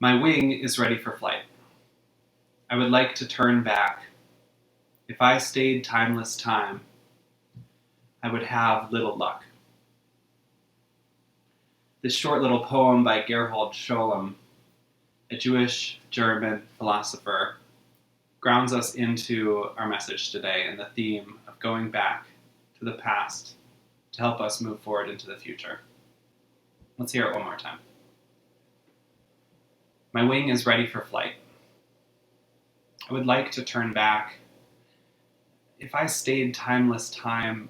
My wing is ready for flight. I would like to turn back. If I stayed timeless time, I would have little luck. This short little poem by Gerhard Scholem, a Jewish German philosopher, grounds us into our message today and the theme of going back to the past to help us move forward into the future. Let's hear it one more time. My wing is ready for flight. I would like to turn back. If I stayed timeless time,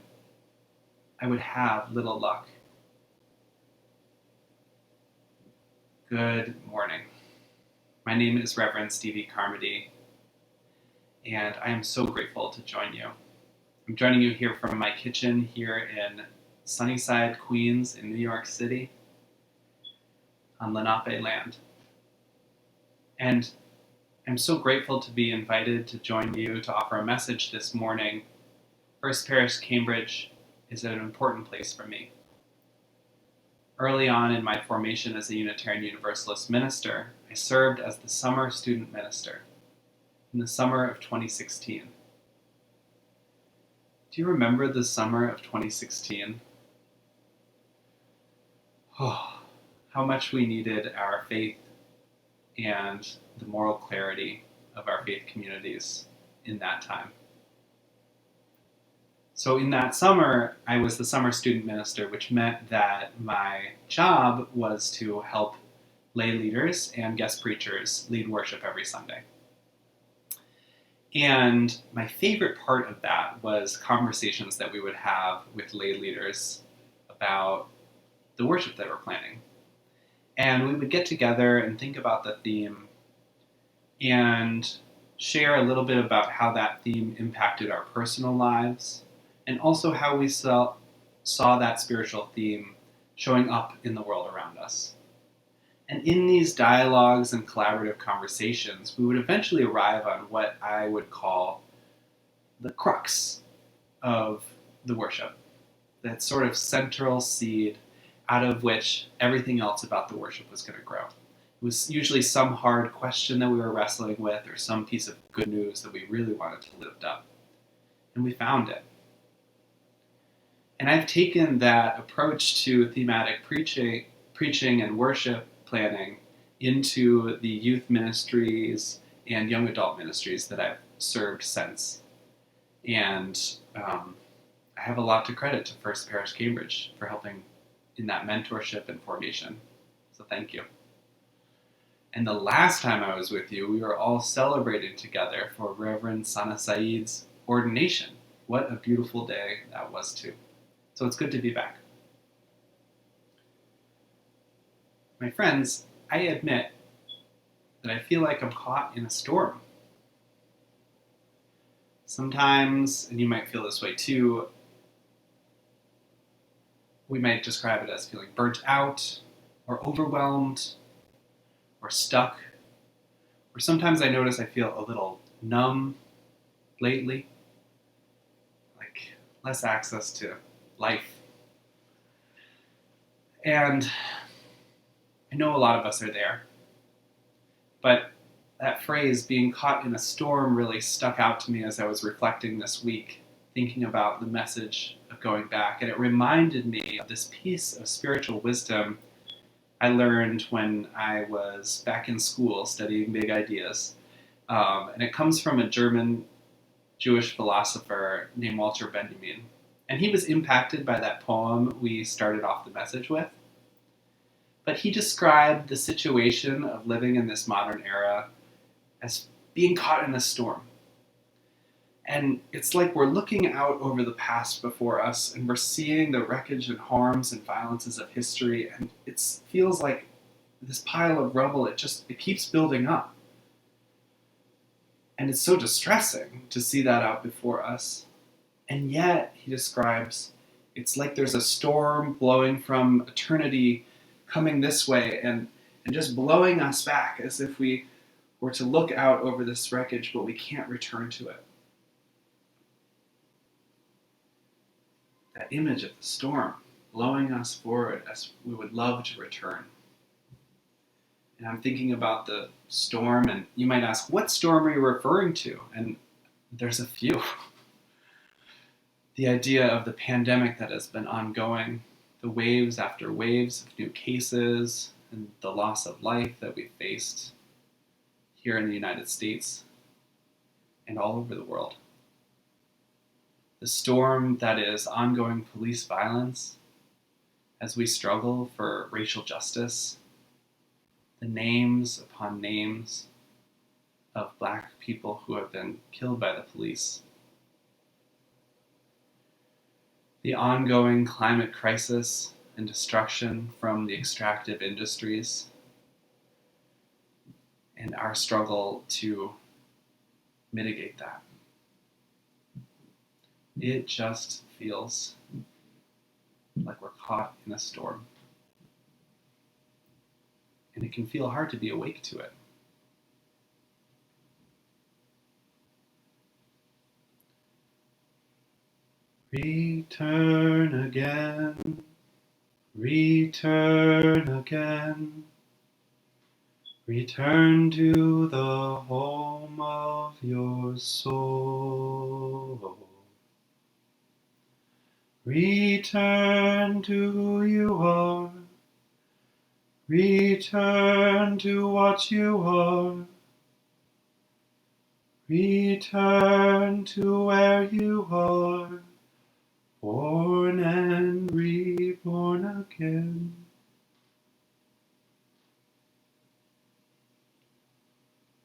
I would have little luck. Good morning. My name is Reverend Stevie Carmody, and I am so grateful to join you. I'm joining you here from my kitchen here in Sunnyside, Queens, in New York City, on Lenape land. And I'm so grateful to be invited to join you to offer a message this morning. First Parish, Cambridge is an important place for me. Early on in my formation as a Unitarian Universalist minister, I served as the summer student minister in the summer of 2016. Do you remember the summer of 2016? Oh, how much we needed our faith and the moral clarity of our faith communities in that time. So in that summer, I was the summer student minister, which meant that my job was to help lay leaders and guest preachers lead worship every Sunday. And my favorite part of that was conversations that we would have with lay leaders about the worship that we're planning. And we would get together and think about the theme and share a little bit about how that theme impacted our personal lives, and also how we saw that spiritual theme showing up in the world around us. And in these dialogues and collaborative conversations, we would eventually arrive on what I would call the crux of the worship, that sort of central seed out of which everything else about the worship was going to grow. It was usually some hard question that we were wrestling with, or some piece of good news that we really wanted to lift up. And we found it. And I've taken that approach to thematic preaching and worship planning into the youth ministries and young adult ministries that I've served since. And I have a lot to credit to First Parish Cambridge for helping in that mentorship and formation. So thank you. And the last time I was with you, we were all celebrating together for Reverend Sana Saeed's ordination. What a beautiful day that was too. So it's good to be back. My friends, I admit that I feel like I'm caught in a storm. Sometimes, and you might feel this way too, we might describe it as feeling burnt out, or overwhelmed, or stuck. Or sometimes I notice I feel a little numb lately, like less access to life. And I know a lot of us are there, but that phrase, being caught in a storm, really stuck out to me as I was reflecting this week, thinking about the message of going back. And it reminded me of this piece of spiritual wisdom I learned when I was back in school studying big ideas. And it comes from a German Jewish philosopher named Walter Benjamin. And he was impacted by that poem we started off the message with. But he described the situation of living in this modern era as being caught in a storm. And it's like we're looking out over the past before us, and we're seeing the wreckage and harms and violences of history, and it feels like this pile of rubble, it keeps building up. And it's so distressing to see that out before us. And yet, he describes, it's like there's a storm blowing from eternity coming this way and just blowing us back as if we were to look out over this wreckage, but we can't return to it. That image of the storm blowing us forward as we would love to return. And And I'm thinking about the storm, and you might ask, what storm are you referring to? And there's a few. The idea of the pandemic that has been ongoing, the waves after waves of new cases, and the loss of life that we've faced here in the United States and all over the world. The storm that is ongoing police violence as we struggle for racial justice, the names upon names of Black people who have been killed by the police, the ongoing climate crisis and destruction from the extractive industries, and our struggle to mitigate that. It just feels like we're caught in a storm. And it can feel hard to be awake to it. Return again, return again, return to the home of your soul. Return to who you are, return to what you are, return to where you are. Born and reborn again.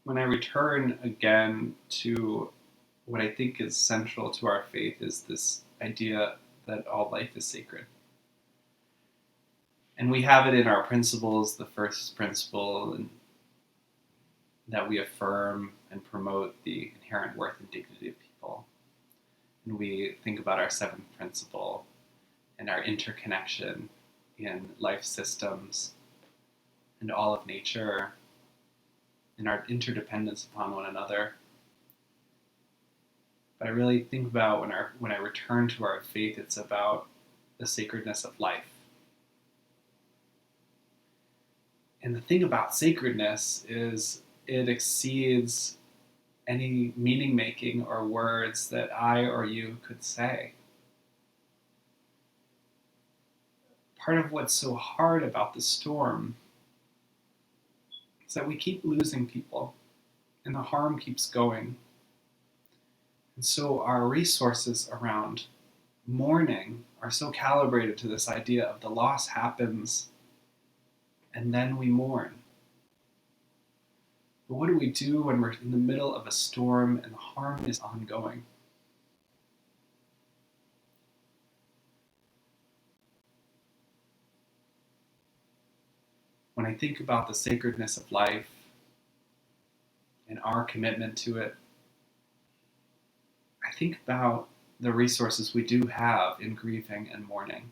When I return again to what I think is central to our faith is this idea that all life is sacred. And we have it in our principles, the first principle, and that we affirm and promote the inherent worth and dignity of people. And we think about our seventh principle and our interconnection in life systems and all of nature and our interdependence upon one another. But I really think about when I return to our faith, it's about the sacredness of life. And the thing about sacredness is it exceeds any meaning making or words that I or you could say. Part of what's so hard about the storm is that we keep losing people and the harm keeps going. And so our resources around mourning are so calibrated to this idea of the loss happens and then we mourn. But what do we do when we're in the middle of a storm and the harm is ongoing? When I think about the sacredness of life and our commitment to it, I think about the resources we do have in grieving and mourning.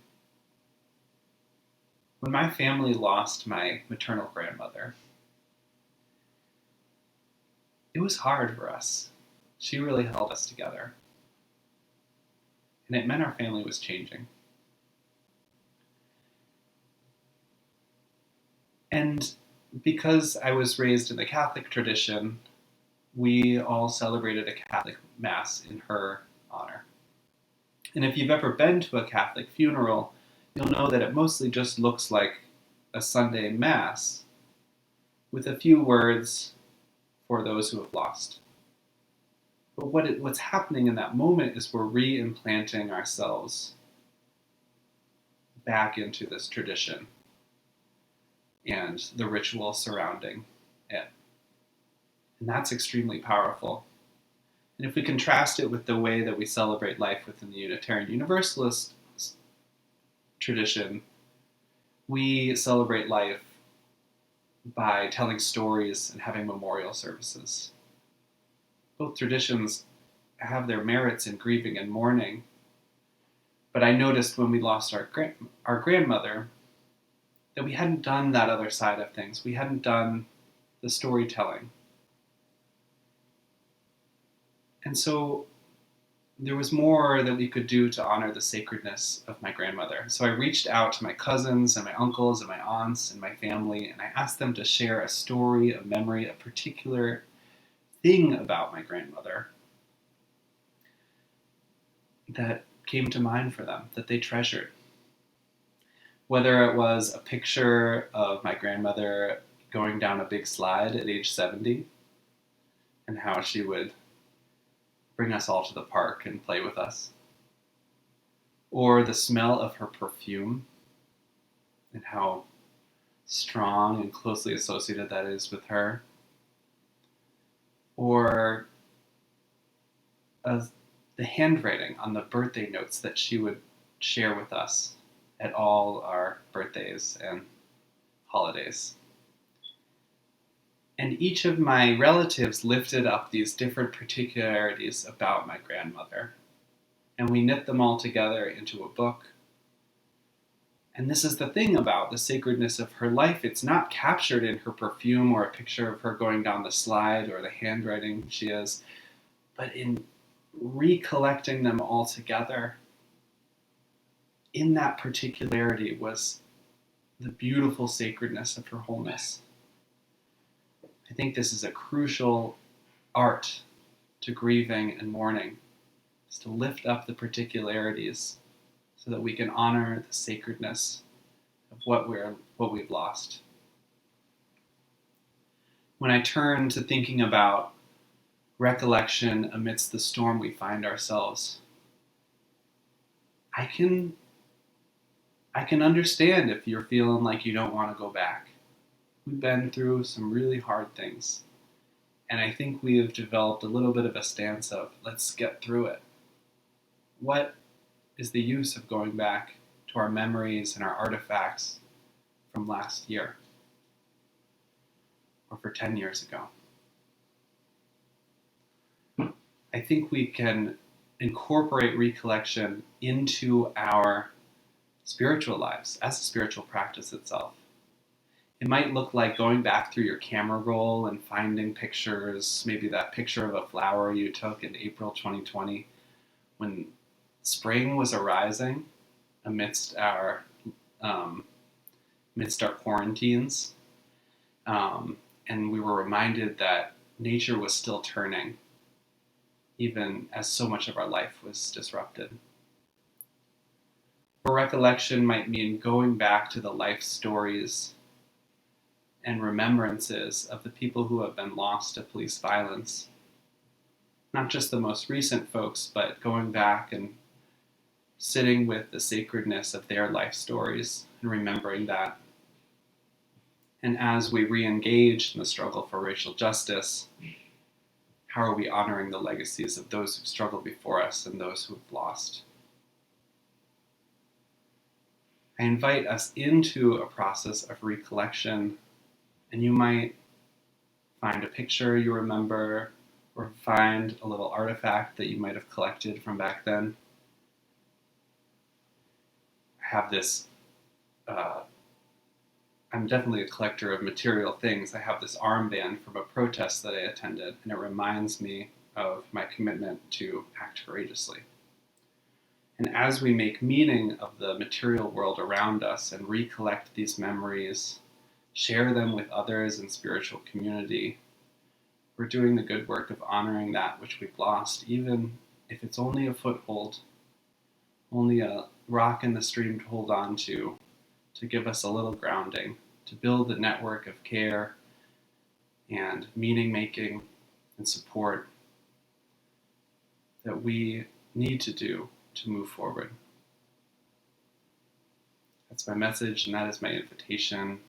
When my family lost my maternal grandmother, it was hard for us. She really held us together. And it meant our family was changing. And because I was raised in the Catholic tradition, we all celebrated a Catholic Mass in her honor. And if you've ever been to a Catholic funeral, you'll know that it mostly just looks like a Sunday Mass with a few words for those who have lost. But what's happening in that moment is we're re-implanting ourselves back into this tradition and the ritual surrounding it. And that's extremely powerful. And if we contrast it with the way that we celebrate life within the Unitarian Universalist tradition, we celebrate life by telling stories and having memorial services. Both traditions have their merits in grieving and mourning, but I noticed when we lost our grandmother that we hadn't done that other side of things. We hadn't done the storytelling. And so there was more that we could do to honor the sacredness of my grandmother. So I reached out to my cousins and my uncles and my aunts and my family, and I asked them to share a story, a memory, a particular thing about my grandmother that came to mind for them, that they treasured. Whether it was a picture of my grandmother going down a big slide at age 70 and how she would bring us all to the park and play with us, or the smell of her perfume and how strong and closely associated that is with her, or the handwriting on the birthday notes that she would share with us at all our birthdays and holidays. And each of my relatives lifted up these different particularities about my grandmother, and we knit them all together into a book. And this is the thing about the sacredness of her life. It's not captured in her perfume or a picture of her going down the slide or the handwriting she has, but in recollecting them all together. In that particularity was the beautiful sacredness of her wholeness. I think this is a crucial art to grieving and mourning, is to lift up the particularities so that we can honor the sacredness of what we've lost. When I turn to thinking about recollection amidst the storm we find ourselves, I can understand if you're feeling like you don't want to go back. We've been through some really hard things, and I think we have developed a little bit of a stance of, let's get through it. What is the use of going back to our memories and our artifacts from last year or for 10 years ago? I think we can incorporate recollection into our spiritual lives as a spiritual practice itself. It might look like going back through your camera roll and finding pictures, maybe that picture of a flower you took in April 2020 when spring was arising amidst our quarantines, and we were reminded that nature was still turning, even as so much of our life was disrupted. Or recollection might mean going back to the life stories and remembrances of the people who have been lost to police violence. Not just the most recent folks, but going back and sitting with the sacredness of their life stories and remembering that. And as we re-engage in the struggle for racial justice, how are we honoring the legacies of those who've struggled before us and those who've lost? I invite us into a process of recollection, and you might find a picture you remember or find a little artifact that you might have collected from back then. I have this, I'm definitely a collector of material things. I have this armband from a protest that I attended, and it reminds me of my commitment to act courageously. And as we make meaning of the material world around us and recollect these memories, share them with others in spiritual community, we're doing the good work of honoring that which we've lost, even if it's only a foothold, only a rock in the stream to hold on to give us a little grounding, to build a network of care and meaning making and support that we need to do to move forward. That's my message, and that is my invitation,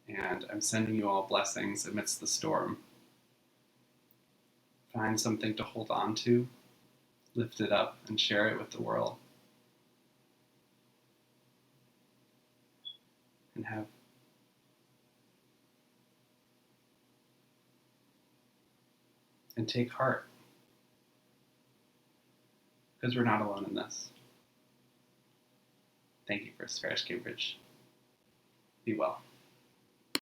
and I'm sending you all blessings amidst the storm. Find something to hold on to, lift it up, and share it with the world. And take heart, because we're not alone in this. Thank you, First Parish Cambridge. Be well.